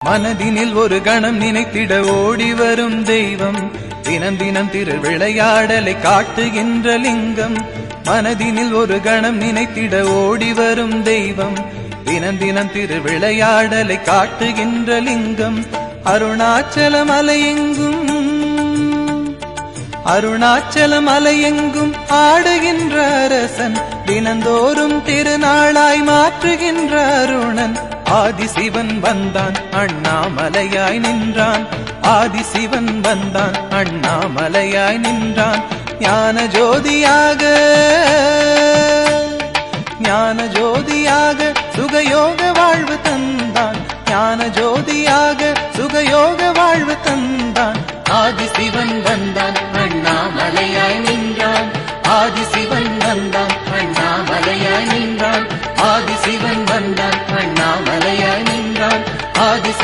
மனதினில் ஒரு கணம் நினைத்திட ஓடி வரும் தெய்வம், தினம் தினம் திருவிளையாடலை காட்டுகின்ற லிங்கம். மனதினில் ஒரு கணம் நினைத்திட ஓடி வரும் தெய்வம், தினம் தினம் திருவிளையாடலை காட்டுகின்ற லிங்கம். அருணாச்சலம் அலையெங்கும் அருணாச்சலம் அலையெங்கும் ஆடுகின்ற அரசன், தினந்தோறும் திருநாளாய் மாற்றுகின்ற அருணன். ஆதிசிவன் வந்தான் அண்ணாமலையாய் நின்றான், ஆதிசிவன் வந்தான் அண்ணாமலையாய் நின்றான். ஞான ஜோதியாக ஞான ஜோதியாக சுகயோக வாழ்வு தந்தான், ஞான ஜோதியாக சுகயோக வாழ்வு தந்தான். ஆதிசிவன் வந்தான் அண்ணாமலையாய் நின்றான், ஆதிசிவன் வந்தான் அண்ணாமலையாய் நின்றான், ஆதிசிவன் வந்தான் அண்ணாமலையாய் நின்றான், ஆதிசிவன்